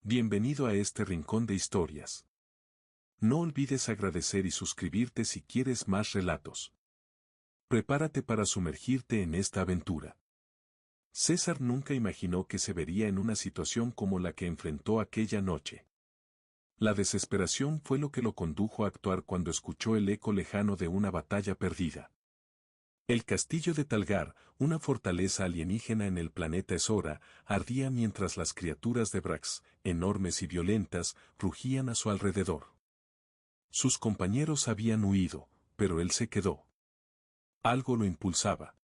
Bienvenido a este rincón de historias. No olvides agradecer y suscribirte si quieres más relatos. Prepárate para sumergirte en esta aventura. César nunca imaginó que se vería en una situación como la que enfrentó aquella noche. La desesperación fue lo que lo condujo a actuar cuando escuchó el eco lejano de una batalla perdida. El castillo de Talgar, una fortaleza alienígena en el planeta Ezora, ardía mientras las criaturas de Brax, enormes y violentas, rugían a su alrededor. Sus compañeros habían huido, pero él se quedó. Algo lo impulsaba.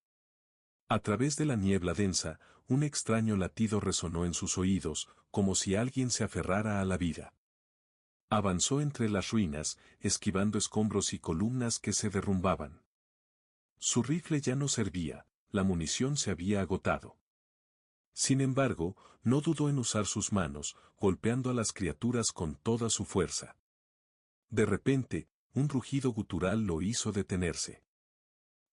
A través de la niebla densa, un extraño latido resonó en sus oídos, como si alguien se aferrara a la vida. Avanzó entre las ruinas, esquivando escombros y columnas que se derrumbaban. Su rifle ya no servía, la munición se había agotado. Sin embargo, no dudó en usar sus manos, golpeando a las criaturas con toda su fuerza. De repente, un rugido gutural lo hizo detenerse.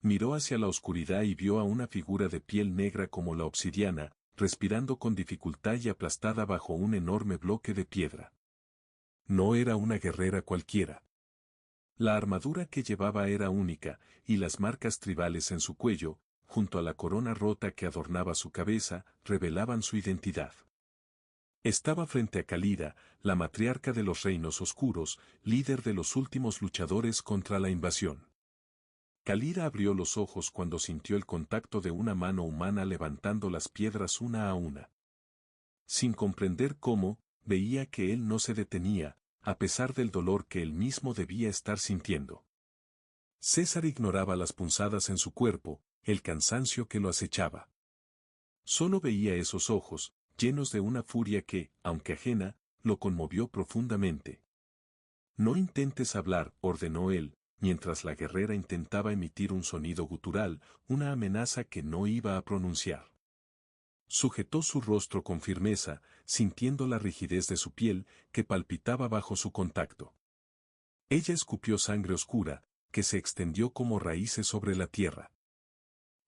Miró hacia la oscuridad y vio a una figura de piel negra como la obsidiana, respirando con dificultad y aplastada bajo un enorme bloque de piedra. No era una guerrera cualquiera. La armadura que llevaba era única, y las marcas tribales en su cuello, junto a la corona rota que adornaba su cabeza, revelaban su identidad. Estaba frente a Kalira, la matriarca de los reinos oscuros, líder de los últimos luchadores contra la invasión. Kalira abrió los ojos cuando sintió el contacto de una mano humana levantando las piedras una a una. Sin comprender cómo, veía que él no se detenía, a pesar del dolor que él mismo debía estar sintiendo. César ignoraba las punzadas en su cuerpo, el cansancio que lo acechaba. Solo veía esos ojos, llenos de una furia que, aunque ajena, lo conmovió profundamente. No intentes hablar, ordenó él, mientras la guerrera intentaba emitir un sonido gutural, una amenaza que no iba a pronunciar. Sujetó su rostro con firmeza, sintiendo la rigidez de su piel, que palpitaba bajo su contacto. Ella escupió sangre oscura, que se extendió como raíces sobre la tierra.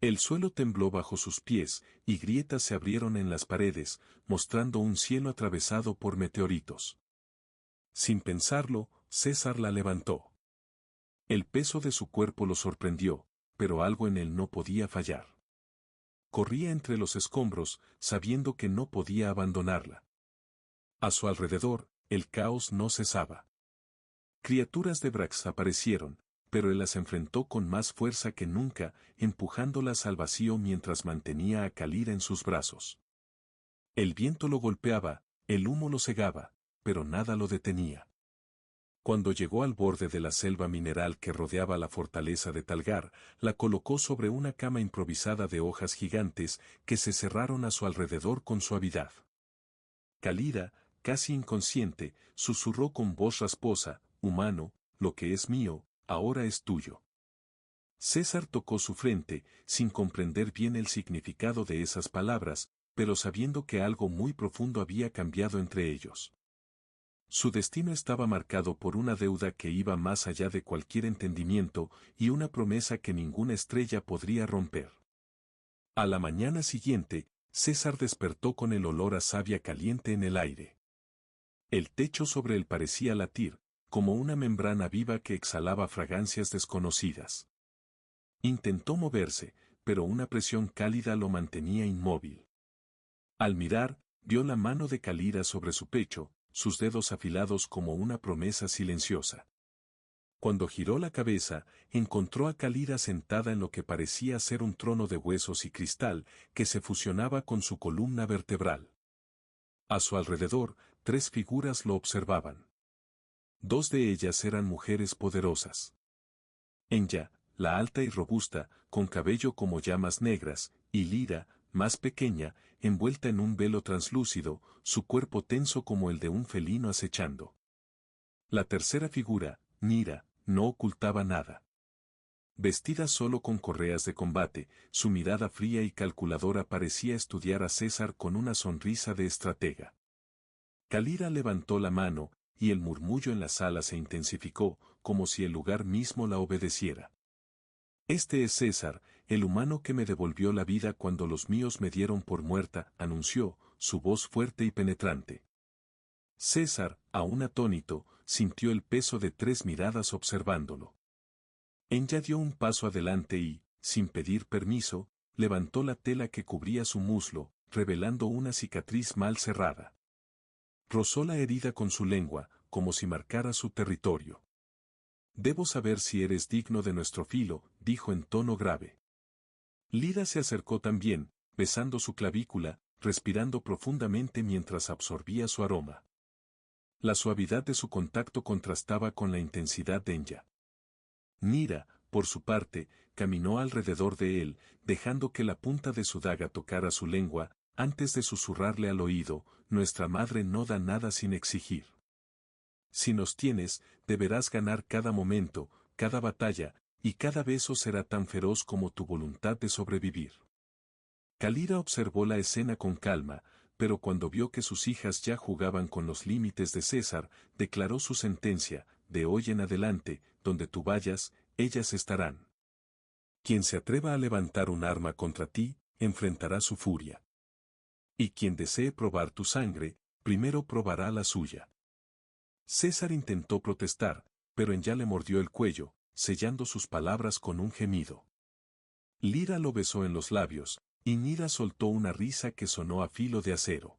El suelo tembló bajo sus pies, y grietas se abrieron en las paredes, mostrando un cielo atravesado por meteoritos. Sin pensarlo, César la levantó. El peso de su cuerpo lo sorprendió, pero algo en él no podía fallar. Corría entre los escombros, sabiendo que no podía abandonarla. A su alrededor, el caos no cesaba. Criaturas de Brax aparecieron, pero él las enfrentó con más fuerza que nunca, empujándolas al vacío mientras mantenía a Kalira en sus brazos. El viento lo golpeaba, el humo lo cegaba, pero nada lo detenía. Cuando llegó al borde de la selva mineral que rodeaba la fortaleza de Talgar, la colocó sobre una cama improvisada de hojas gigantes que se cerraron a su alrededor con suavidad. Kalira, casi inconsciente, susurró con voz rasposa: «Humano, lo que es mío, ahora es tuyo». César tocó su frente, sin comprender bien el significado de esas palabras, pero sabiendo que algo muy profundo había cambiado entre ellos. Su destino estaba marcado por una deuda que iba más allá de cualquier entendimiento y una promesa que ninguna estrella podría romper. A la mañana siguiente, César despertó con el olor a savia caliente en el aire. El techo sobre él parecía latir, como una membrana viva que exhalaba fragancias desconocidas. Intentó moverse, pero una presión cálida lo mantenía inmóvil. Al mirar, vio la mano de Kalira sobre su pecho, sus dedos afilados como una promesa silenciosa. Cuando giró la cabeza, encontró a Kalira sentada en lo que parecía ser un trono de huesos y cristal, que se fusionaba con su columna vertebral. A su alrededor, 3 figuras lo observaban. 2 de ellas eran mujeres poderosas. Enya, la alta y robusta, con cabello como llamas negras, y Lira, más pequeña, envuelta en un velo translúcido, su cuerpo tenso como el de un felino acechando. La tercera figura, Nira, no ocultaba nada. Vestida solo con correas de combate, su mirada fría y calculadora parecía estudiar a César con una sonrisa de estratega. Kalira levantó la mano, y el murmullo en la sala se intensificó, como si el lugar mismo la obedeciera. «Este es César, el humano que me devolvió la vida cuando los míos me dieron por muerta», anunció, su voz fuerte y penetrante. César, aún atónito, sintió el peso de 3 miradas observándolo. Enya dio un paso adelante y, sin pedir permiso, levantó la tela que cubría su muslo, revelando una cicatriz mal cerrada. Rozó la herida con su lengua, como si marcara su territorio. Debo saber si eres digno de nuestro filo, dijo en tono grave. Lira se acercó también, besando su clavícula, respirando profundamente mientras absorbía su aroma. La suavidad de su contacto contrastaba con la intensidad de Enya. Nira, por su parte, caminó alrededor de él, dejando que la punta de su daga tocara su lengua, antes de susurrarle al oído, nuestra madre no da nada sin exigir. Si nos tienes, deberás ganar cada momento, cada batalla, y cada beso será tan feroz como tu voluntad de sobrevivir. Kalira observó la escena con calma, pero cuando vio que sus hijas ya jugaban con los límites de César, declaró su sentencia: de hoy en adelante, donde tú vayas, ellas estarán. Quien se atreva a levantar un arma contra ti, enfrentará su furia. Y quien desee probar tu sangre, primero probará la suya. César intentó protestar, pero Enya le mordió el cuello, sellando sus palabras con un gemido. Lira lo besó en los labios, y Nira soltó una risa que sonó a filo de acero.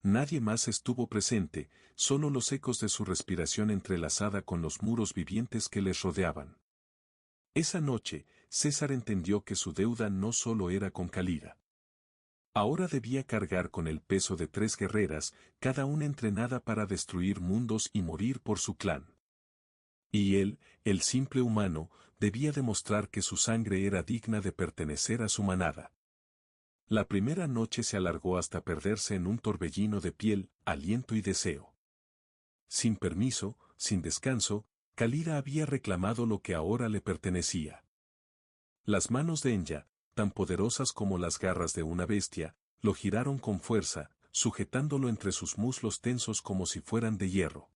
Nadie más estuvo presente, solo los ecos de su respiración entrelazada con los muros vivientes que les rodeaban. Esa noche, César entendió que su deuda no solo era con Kalira. Ahora debía cargar con el peso de 3 guerreras, cada una entrenada para destruir mundos y morir por su clan. Y él, el simple humano, debía demostrar que su sangre era digna de pertenecer a su manada. La primera noche se alargó hasta perderse en un torbellino de piel, aliento y deseo. Sin permiso, sin descanso, Kalira había reclamado lo que ahora le pertenecía. Las manos de Enya, tan poderosas como las garras de una bestia, lo giraron con fuerza, sujetándolo entre sus muslos tensos como si fueran de hierro.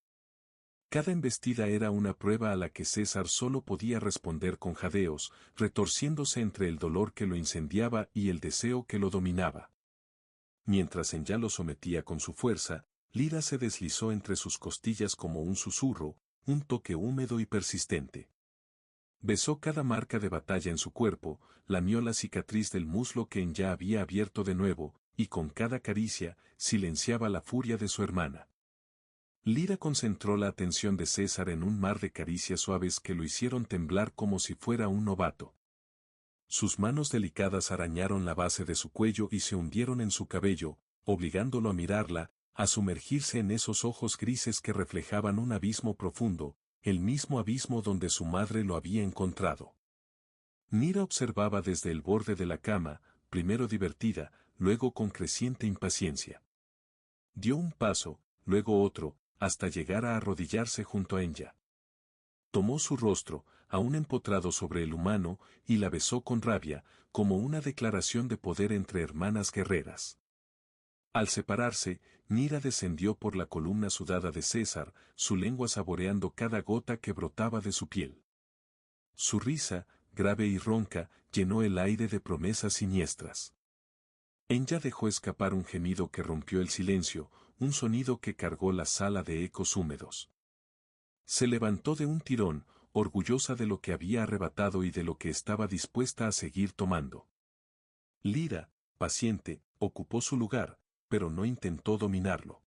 Cada embestida era una prueba a la que César solo podía responder con jadeos, retorciéndose entre el dolor que lo incendiaba y el deseo que lo dominaba. Mientras Enya lo sometía con su fuerza, Lira se deslizó entre sus costillas como un susurro, un toque húmedo y persistente. Besó cada marca de batalla en su cuerpo, lamió la cicatriz del muslo que Enya había abierto de nuevo, y con cada caricia, silenciaba la furia de su hermana. Lira concentró la atención de César en un mar de caricias suaves que lo hicieron temblar como si fuera un novato. Sus manos delicadas arañaron la base de su cuello y se hundieron en su cabello, obligándolo a mirarla, a sumergirse en esos ojos grises que reflejaban un abismo profundo, el mismo abismo donde su madre lo había encontrado. Nira observaba desde el borde de la cama, primero divertida, luego con creciente impaciencia. Dio un paso, luego otro, hasta llegar a arrodillarse junto a Enya. Tomó su rostro, aún empotrado sobre el humano, y la besó con rabia, como una declaración de poder entre hermanas guerreras. Al separarse, Nira descendió por la columna sudada de César, su lengua saboreando cada gota que brotaba de su piel. Su risa, grave y ronca, llenó el aire de promesas siniestras. Enya dejó escapar un gemido que rompió el silencio, un sonido que cargó la sala de ecos húmedos. Se levantó de un tirón, orgullosa de lo que había arrebatado y de lo que estaba dispuesta a seguir tomando. Lira, paciente, ocupó su lugar, pero no intentó dominarlo.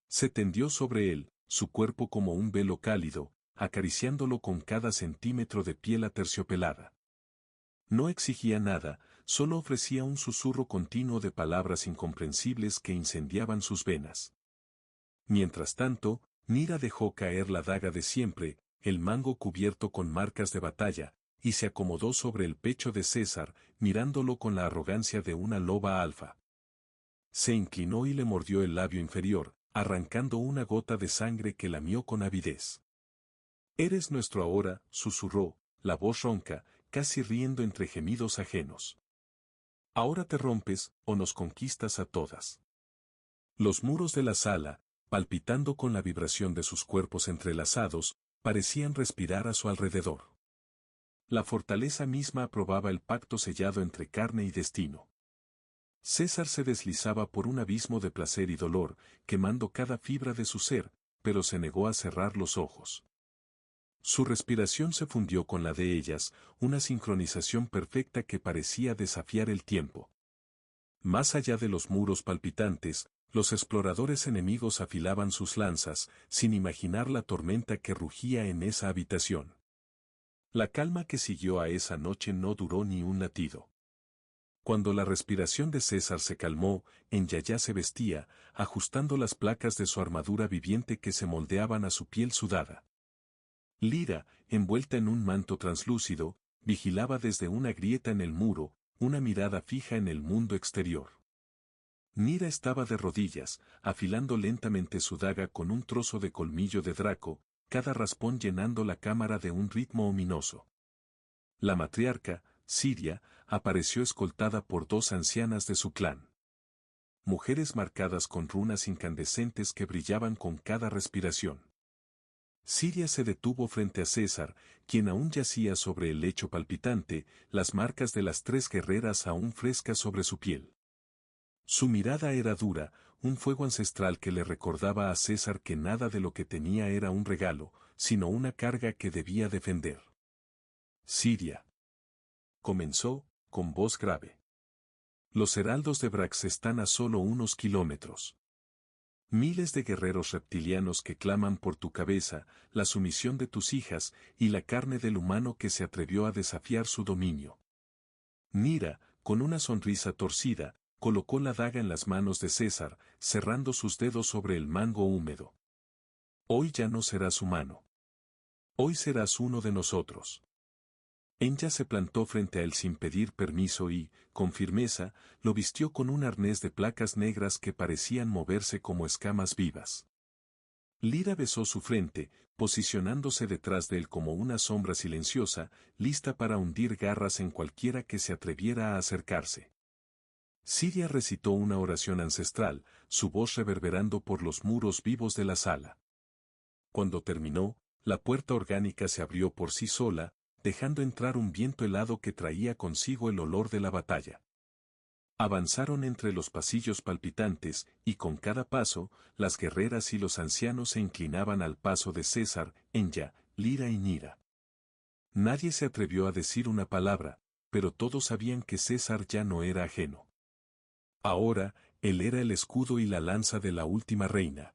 Se tendió sobre él, su cuerpo como un velo cálido, acariciándolo con cada centímetro de piel aterciopelada. No exigía nada, solo ofrecía un susurro continuo de palabras incomprensibles que incendiaban sus venas. Mientras tanto, Nira dejó caer la daga de siempre, el mango cubierto con marcas de batalla, y se acomodó sobre el pecho de César, mirándolo con la arrogancia de una loba alfa. Se inclinó y le mordió el labio inferior, arrancando una gota de sangre que lamió con avidez. «Eres nuestro ahora», susurró, la voz ronca, casi riendo entre gemidos ajenos. «Ahora te rompes, o nos conquistas a todas». Los muros de la sala, palpitando con la vibración de sus cuerpos entrelazados, parecían respirar a su alrededor. La fortaleza misma aprobaba el pacto sellado entre carne y destino. César se deslizaba por un abismo de placer y dolor, quemando cada fibra de su ser, pero se negó a cerrar los ojos. Su respiración se fundió con la de ellas, una sincronización perfecta que parecía desafiar el tiempo. Más allá de los muros palpitantes, los exploradores enemigos afilaban sus lanzas, sin imaginar la tormenta que rugía en esa habitación. La calma que siguió a esa noche no duró ni un latido. Cuando la respiración de César se calmó, Enyaya se vestía, ajustando las placas de su armadura viviente que se moldeaban a su piel sudada. Lira, envuelta en un manto translúcido, vigilaba desde una grieta en el muro, una mirada fija en el mundo exterior. Nira estaba de rodillas, afilando lentamente su daga con un trozo de colmillo de Draco, cada raspón llenando la cámara de un ritmo ominoso. La matriarca, Siria, apareció escoltada por 2 ancianas de su clan. Mujeres marcadas con runas incandescentes que brillaban con cada respiración. Siria se detuvo frente a César, quien aún yacía sobre el lecho palpitante, las marcas de las 3 guerreras aún frescas sobre su piel. Su mirada era dura, un fuego ancestral que le recordaba a César que nada de lo que tenía era un regalo, sino una carga que debía defender. Siria. Comenzó, con voz grave. Los heraldos de Brax están a solo unos kilómetros. Miles de guerreros reptilianos que claman por tu cabeza, la sumisión de tus hijas, y la carne del humano que se atrevió a desafiar su dominio. Nira, con una sonrisa torcida, colocó la daga en las manos de César, cerrando sus dedos sobre el mango húmedo. Hoy ya no serás humano. Hoy serás uno de nosotros. Enya se plantó frente a él sin pedir permiso y, con firmeza, lo vistió con un arnés de placas negras que parecían moverse como escamas vivas. Lira besó su frente, posicionándose detrás de él como una sombra silenciosa, lista para hundir garras en cualquiera que se atreviera a acercarse. Siria recitó una oración ancestral, su voz reverberando por los muros vivos de la sala. Cuando terminó, la puerta orgánica se abrió por sí sola, dejando entrar un viento helado que traía consigo el olor de la batalla. Avanzaron entre los pasillos palpitantes, y con cada paso, las guerreras y los ancianos se inclinaban al paso de César, Enya, Lira y Nira. Nadie se atrevió a decir una palabra, pero todos sabían que César ya no era ajeno. Ahora, él era el escudo y la lanza de la última reina.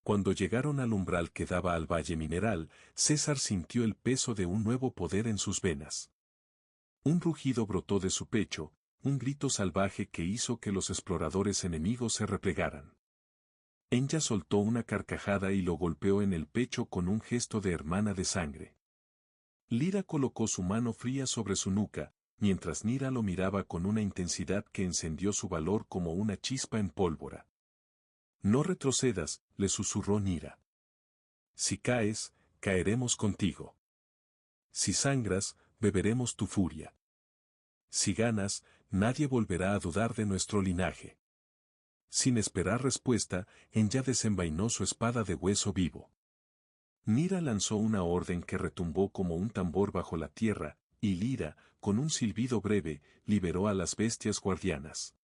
Cuando llegaron al umbral que daba al valle mineral, César sintió el peso de un nuevo poder en sus venas. Un rugido brotó de su pecho, un grito salvaje que hizo que los exploradores enemigos se replegaran. Enya soltó una carcajada y lo golpeó en el pecho con un gesto de hermana de sangre. Lira colocó su mano fría sobre su nuca, mientras Nira lo miraba con una intensidad que encendió su valor como una chispa en pólvora. No retrocedas, le susurró Nira. Si caes, caeremos contigo. Si sangras, beberemos tu furia. Si ganas, nadie volverá a dudar de nuestro linaje. Sin esperar respuesta, Enya desenvainó su espada de hueso vivo. Nira lanzó una orden que retumbó como un tambor bajo la tierra, y Lira, con un silbido breve, liberó a las bestias guardianas.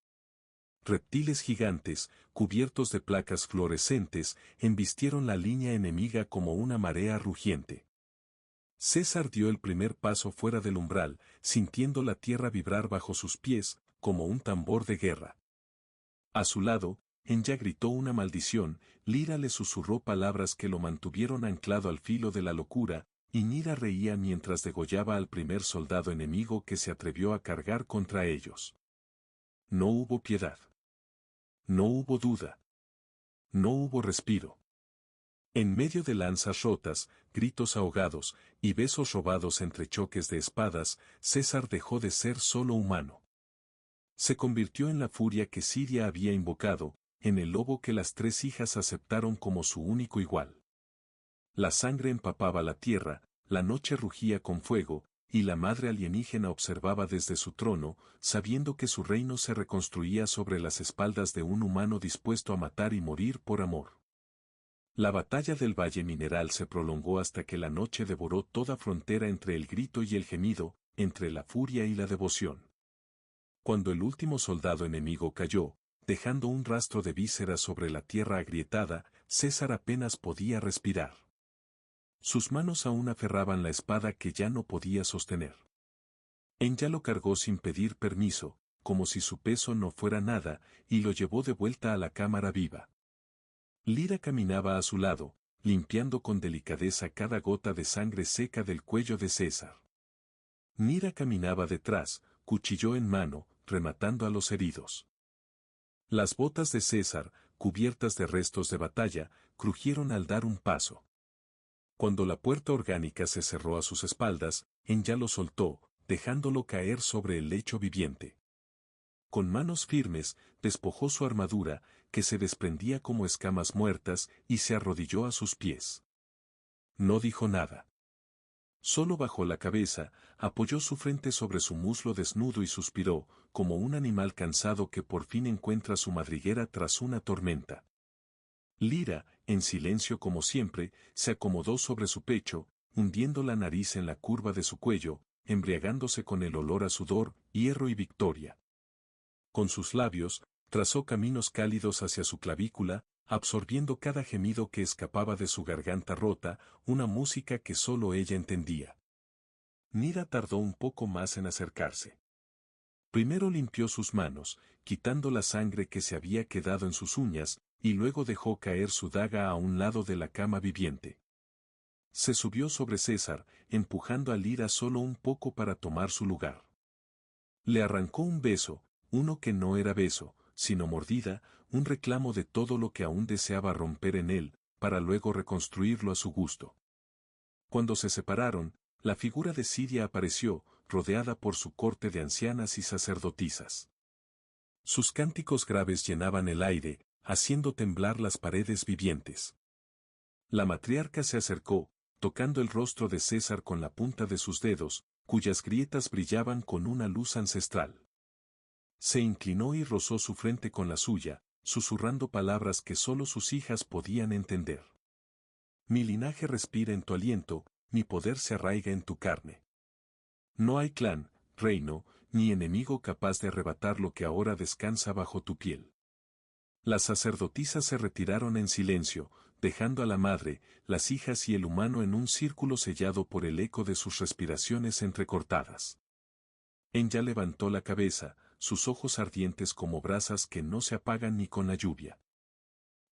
Reptiles gigantes, cubiertos de placas fluorescentes, embistieron la línea enemiga como una marea rugiente. César dio el primer paso fuera del umbral, sintiendo la tierra vibrar bajo sus pies, como un tambor de guerra. A su lado, Enya gritó una maldición, Lira le susurró palabras que lo mantuvieron anclado al filo de la locura, y Nira reía mientras degollaba al primer soldado enemigo que se atrevió a cargar contra ellos. No hubo piedad. No hubo duda. No hubo respiro. En medio de lanzas rotas, gritos ahogados, y besos robados entre choques de espadas, César dejó de ser solo humano. Se convirtió en la furia que Siria había invocado, en el lobo que las 3 hijas aceptaron como su único igual. La sangre empapaba la tierra, la noche rugía con fuego, y la madre alienígena observaba desde su trono, sabiendo que su reino se reconstruía sobre las espaldas de un humano dispuesto a matar y morir por amor. La batalla del Valle Mineral se prolongó hasta que la noche devoró toda frontera entre el grito y el gemido, entre la furia y la devoción. Cuando el último soldado enemigo cayó, dejando un rastro de vísceras sobre la tierra agrietada, César apenas podía respirar. Sus manos aún aferraban la espada que ya no podía sostener. Enya lo cargó sin pedir permiso, como si su peso no fuera nada, y lo llevó de vuelta a la cámara viva. Lira caminaba a su lado, limpiando con delicadeza cada gota de sangre seca del cuello de César. Nira caminaba detrás, cuchillo en mano, rematando a los heridos. Las botas de César, cubiertas de restos de batalla, crujieron al dar un paso. Cuando la puerta orgánica se cerró a sus espaldas, Enya lo soltó, dejándolo caer sobre el lecho viviente. Con manos firmes, despojó su armadura, que se desprendía como escamas muertas, y se arrodilló a sus pies. No dijo nada. Solo bajó la cabeza, apoyó su frente sobre su muslo desnudo y suspiró, como un animal cansado que por fin encuentra su madriguera tras una tormenta. Lira, en silencio como siempre, se acomodó sobre su pecho, hundiendo la nariz en la curva de su cuello, embriagándose con el olor a sudor, hierro y victoria. Con sus labios, trazó caminos cálidos hacia su clavícula, absorbiendo cada gemido que escapaba de su garganta rota, una música que solo ella entendía. Nira tardó un poco más en acercarse. Primero limpió sus manos, quitando la sangre que se había quedado en sus uñas, y luego dejó caer su daga a un lado de la cama viviente. Se subió sobre César, empujando a Lira solo un poco para tomar su lugar. Le arrancó un beso, uno que no era beso, sino mordida, un reclamo de todo lo que aún deseaba romper en él, para luego reconstruirlo a su gusto. Cuando se separaron, la figura de Siria apareció, rodeada por su corte de ancianas y sacerdotisas. Sus cánticos graves llenaban el aire, haciendo temblar las paredes vivientes. La matriarca se acercó, tocando el rostro de César con la punta de sus dedos, cuyas grietas brillaban con una luz ancestral. Se inclinó y rozó su frente con la suya, susurrando palabras que solo sus hijas podían entender. Mi linaje respira en tu aliento, mi poder se arraiga en tu carne. No hay clan, reino, ni enemigo capaz de arrebatar lo que ahora descansa bajo tu piel. Las sacerdotisas se retiraron en silencio, dejando a la madre, las hijas y el humano en un círculo sellado por el eco de sus respiraciones entrecortadas. Enya levantó la cabeza, sus ojos ardientes como brasas que no se apagan ni con la lluvia.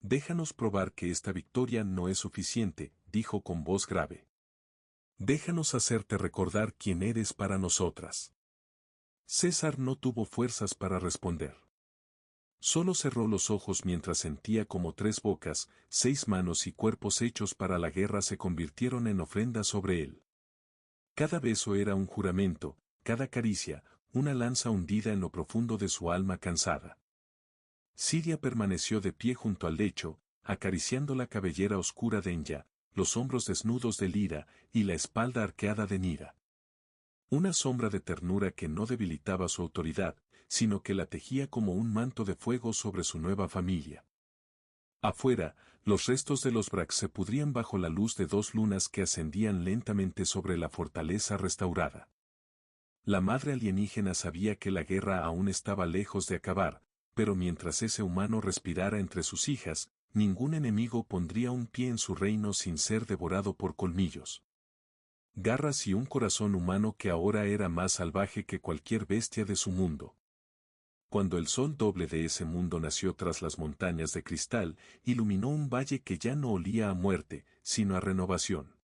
Déjanos probar que esta victoria no es suficiente, dijo con voz grave. Déjanos hacerte recordar quién eres para nosotras. César no tuvo fuerzas para responder. Solo cerró los ojos mientras sentía como 3 bocas, 6 manos y cuerpos hechos para la guerra se convirtieron en ofrenda sobre él. Cada beso era un juramento, cada caricia, una lanza hundida en lo profundo de su alma cansada. Siria permaneció de pie junto al lecho, acariciando la cabellera oscura de Enya, los hombros desnudos de Lira y la espalda arqueada de Nira. Una sombra de ternura que no debilitaba su autoridad, sino que la tejía como un manto de fuego sobre su nueva familia. Afuera, los restos de los Brax se pudrían bajo la luz de 2 lunas que ascendían lentamente sobre la fortaleza restaurada. La madre alienígena sabía que la guerra aún estaba lejos de acabar, pero mientras ese humano respirara entre sus hijas, ningún enemigo pondría un pie en su reino sin ser devorado por colmillos. Garras y un corazón humano que ahora era más salvaje que cualquier bestia de su mundo. Cuando el sol doble de ese mundo nació tras las montañas de cristal, iluminó un valle que ya no olía a muerte, sino a renovación.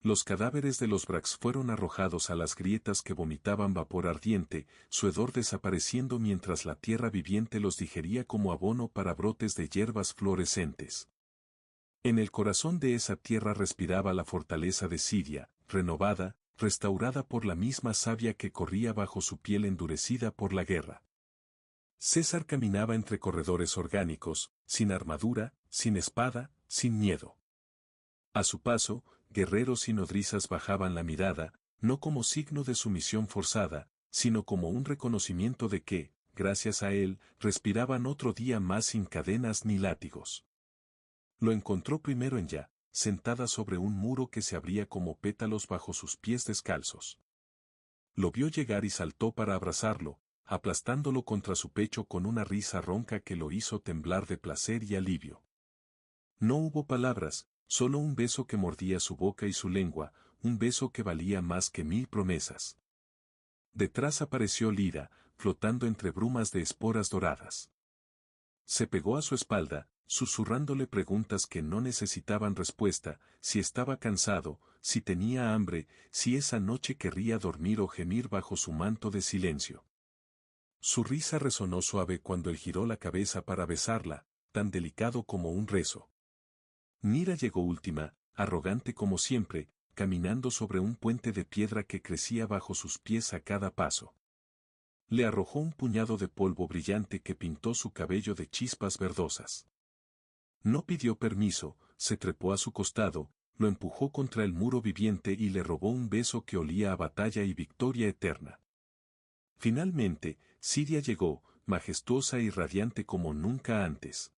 Los cadáveres de los Brax fueron arrojados a las grietas que vomitaban vapor ardiente, su hedor desapareciendo mientras la tierra viviente los digería como abono para brotes de hierbas florescentes. En el corazón de esa tierra respiraba la fortaleza de Siria, renovada, restaurada por la misma savia que corría bajo su piel endurecida por la guerra. César caminaba entre corredores orgánicos, sin armadura, sin espada, sin miedo. A su paso, guerreros y nodrizas bajaban la mirada, no como signo de sumisión forzada, sino como un reconocimiento de que, gracias a él, respiraban otro día más sin cadenas ni látigos. Lo encontró primero en Ya, sentada sobre un muro que se abría como pétalos bajo sus pies descalzos. Lo vio llegar y saltó para abrazarlo, aplastándolo contra su pecho con una risa ronca que lo hizo temblar de placer y alivio. No hubo palabras, solo un beso que mordía su boca y su lengua, un beso que valía más que 1000 promesas. Detrás apareció Lyra, flotando entre brumas de esporas doradas. Se pegó a su espalda, susurrándole preguntas que no necesitaban respuesta, si estaba cansado, si tenía hambre, si esa noche querría dormir o gemir bajo su manto de silencio. Su risa resonó suave cuando él giró la cabeza para besarla, tan delicado como un rezo. Mira llegó última, arrogante como siempre, caminando sobre un puente de piedra que crecía bajo sus pies a cada paso. Le arrojó un puñado de polvo brillante que pintó su cabello de chispas verdosas. No pidió permiso, se trepó a su costado, lo empujó contra el muro viviente y le robó un beso que olía a batalla y victoria eterna. Finalmente, Siria llegó, majestuosa y radiante como nunca antes.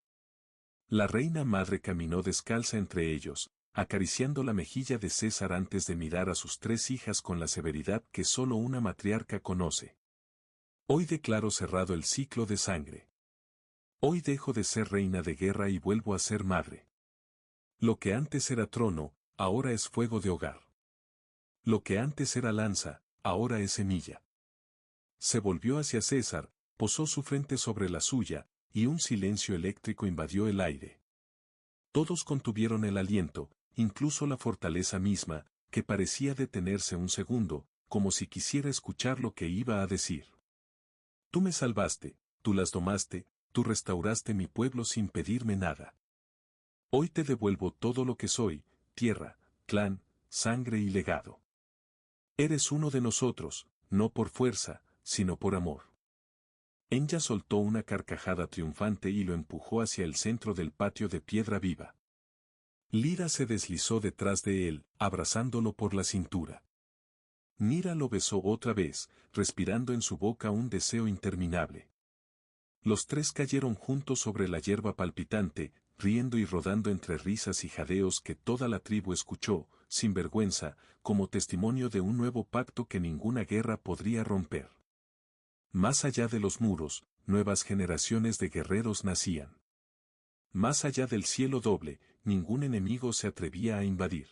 La reina madre caminó descalza entre ellos, acariciando la mejilla de César antes de mirar a sus 3 hijas con la severidad que solo una matriarca conoce. Hoy declaro cerrado el ciclo de sangre. Hoy dejo de ser reina de guerra y vuelvo a ser madre. Lo que antes era trono, ahora es fuego de hogar. Lo que antes era lanza, ahora es semilla. Se volvió hacia César, posó su frente sobre la suya, y un silencio eléctrico invadió el aire. Todos contuvieron el aliento, incluso la fortaleza misma, que parecía detenerse un segundo, como si quisiera escuchar lo que iba a decir. Tú me salvaste, tú las domaste, tú restauraste mi pueblo sin pedirme nada. Hoy te devuelvo todo lo que soy, tierra, clan, sangre y legado. Eres uno de nosotros, no por fuerza, sino por amor. Enya soltó una carcajada triunfante y lo empujó hacia el centro del patio de piedra viva. Lyra se deslizó detrás de él, abrazándolo por la cintura. Mira lo besó otra vez, respirando en su boca un deseo interminable. Los 3 cayeron juntos sobre la hierba palpitante, riendo y rodando entre risas y jadeos que toda la tribu escuchó, sin vergüenza, como testimonio de un nuevo pacto que ninguna guerra podría romper. Más allá de los muros, nuevas generaciones de guerreros nacían. Más allá del cielo doble, ningún enemigo se atrevía a invadir.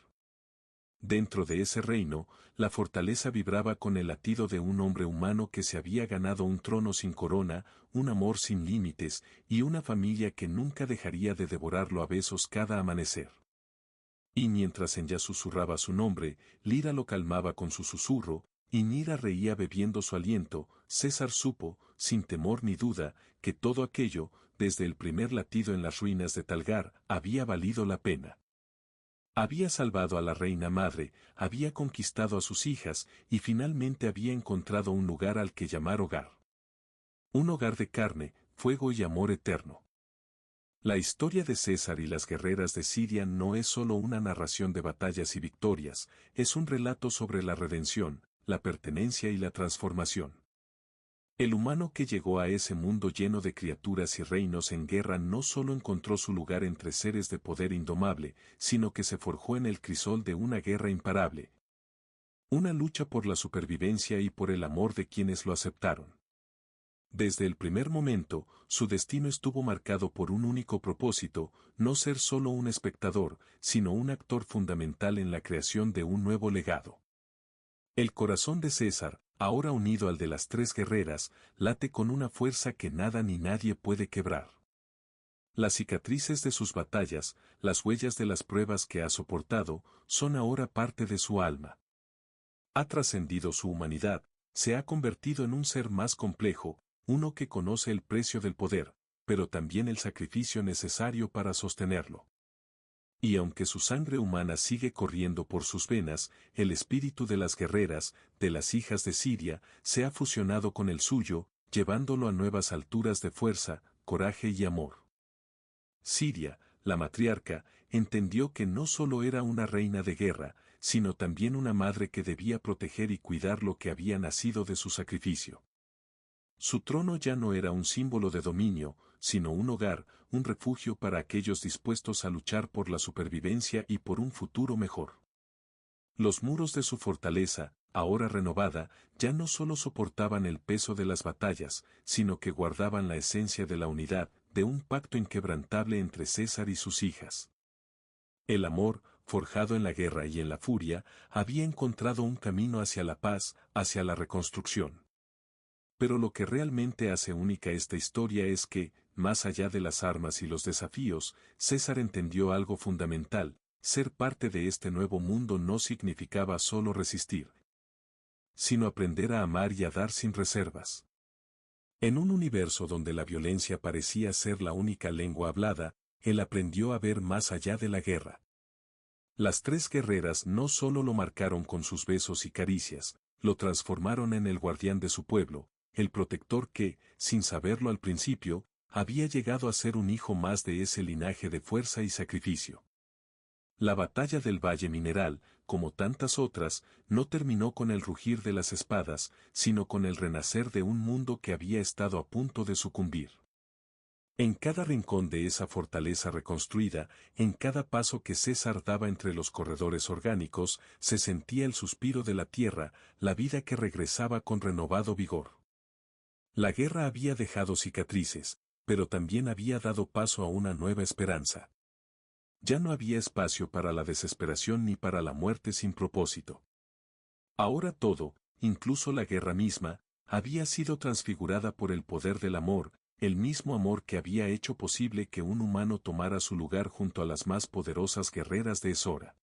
Dentro de ese reino, la fortaleza vibraba con el latido de un hombre humano que se había ganado un trono sin corona, un amor sin límites, y una familia que nunca dejaría de devorarlo a besos cada amanecer. Y mientras Enya susurraba su nombre, Lyra lo calmaba con su susurro, y Mira reía bebiendo su aliento. César supo, sin temor ni duda, que todo aquello, desde el primer latido en las ruinas de Talgar, había valido la pena. Había salvado a la reina madre, había conquistado a sus hijas, y finalmente había encontrado un lugar al que llamar hogar. Un hogar de carne, fuego y amor eterno. La historia de César y las guerreras de Siria no es solo una narración de batallas y victorias, es un relato sobre la redención, la pertenencia y la transformación. El humano que llegó a ese mundo lleno de criaturas y reinos en guerra no solo encontró su lugar entre seres de poder indomable, sino que se forjó en el crisol de una guerra imparable. Una lucha por la supervivencia y por el amor de quienes lo aceptaron. Desde el primer momento, su destino estuvo marcado por un único propósito, no ser solo un espectador, sino un actor fundamental en la creación de un nuevo legado. El corazón de César, ahora unido al de las 3 guerreras, late con una fuerza que nada ni nadie puede quebrar. Las cicatrices de sus batallas, las huellas de las pruebas que ha soportado, son ahora parte de su alma. Ha trascendido su humanidad, se ha convertido en un ser más complejo, uno que conoce el precio del poder, pero también el sacrificio necesario para sostenerlo. Y aunque su sangre humana sigue corriendo por sus venas, el espíritu de las guerreras, de las hijas de Siria, se ha fusionado con el suyo, llevándolo a nuevas alturas de fuerza, coraje y amor. Siria, la matriarca, entendió que no solo era una reina de guerra, sino también una madre que debía proteger y cuidar lo que había nacido de su sacrificio. Su trono ya no era un símbolo de dominio, sino un hogar, un refugio para aquellos dispuestos a luchar por la supervivencia y por un futuro mejor. Los muros de su fortaleza, ahora renovada, ya no solo soportaban el peso de las batallas, sino que guardaban la esencia de la unidad, de un pacto inquebrantable entre César y sus hijas. El amor, forjado en la guerra y en la furia, había encontrado un camino hacia la paz, hacia la reconstrucción. Pero lo que realmente hace única esta historia es que, más allá de las armas y los desafíos, César entendió algo fundamental: ser parte de este nuevo mundo no significaba solo resistir, sino aprender a amar y a dar sin reservas. En un universo donde la violencia parecía ser la única lengua hablada, él aprendió a ver más allá de la guerra. Las tres guerreras no solo lo marcaron con sus besos y caricias, lo transformaron en el guardián de su pueblo, el protector que, sin saberlo al principio, había llegado a ser un hijo más de ese linaje de fuerza y sacrificio. La batalla del Valle Mineral, como tantas otras, no terminó con el rugir de las espadas, sino con el renacer de un mundo que había estado a punto de sucumbir. En cada rincón de esa fortaleza reconstruida, en cada paso que César daba entre los corredores orgánicos, se sentía el suspiro de la tierra, la vida que regresaba con renovado vigor. La guerra había dejado cicatrices, pero también había dado paso a una nueva esperanza. Ya no había espacio para la desesperación ni para la muerte sin propósito. Ahora todo, incluso la guerra misma, había sido transfigurada por el poder del amor, el mismo amor que había hecho posible que un humano tomara su lugar junto a las más poderosas guerreras de Ezora.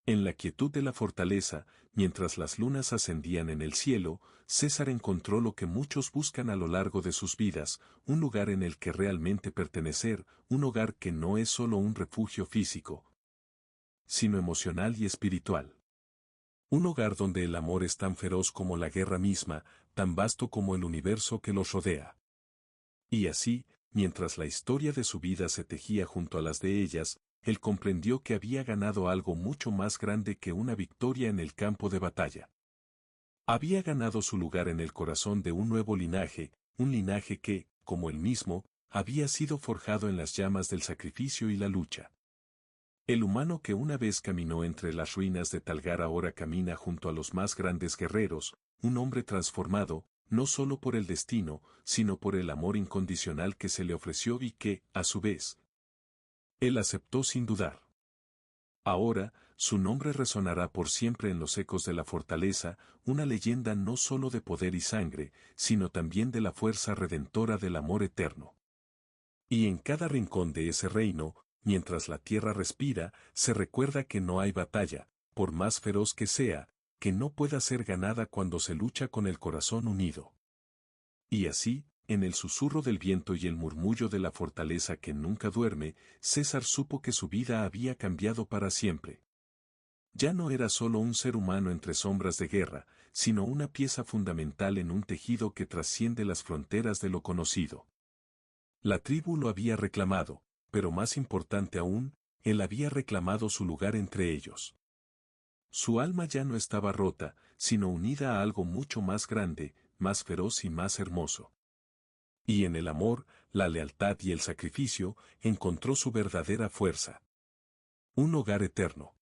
En la quietud de la fortaleza, mientras las lunas ascendían en el cielo, César encontró lo que muchos buscan a lo largo de sus vidas: un lugar en el que realmente pertenecer, un hogar que no es solo un refugio físico, sino emocional y espiritual. Un hogar donde el amor es tan feroz como la guerra misma, tan vasto como el universo que los rodea. Y así, mientras la historia de su vida se tejía junto a las de ellas, él comprendió que había ganado algo mucho más grande que una victoria en el campo de batalla. Había ganado su lugar en el corazón de un nuevo linaje, un linaje que, como él mismo, había sido forjado en las llamas del sacrificio y la lucha. El humano que una vez caminó entre las ruinas de Talgar ahora camina junto a los más grandes guerreros, un hombre transformado, no solo por el destino, sino por el amor incondicional que se le ofreció y que, a su vez, él aceptó sin dudar. Ahora, su nombre resonará por siempre en los ecos de la fortaleza, una leyenda no solo de poder y sangre, sino también de la fuerza redentora del amor eterno. Y en cada rincón de ese reino, mientras la tierra respira, se recuerda que no hay batalla, por más feroz que sea, que no pueda ser ganada cuando se lucha con el corazón unido. Y así, en el susurro del viento y el murmullo de la fortaleza que nunca duerme, César supo que su vida había cambiado para siempre. Ya no era solo un ser humano entre sombras de guerra, sino una pieza fundamental en un tejido que trasciende las fronteras de lo conocido. La tribu lo había reclamado, pero más importante aún, él había reclamado su lugar entre ellos. Su alma ya no estaba rota, sino unida a algo mucho más grande, más feroz y más hermoso. Y en el amor, la lealtad y el sacrificio, encontró su verdadera fuerza. Un hogar eterno.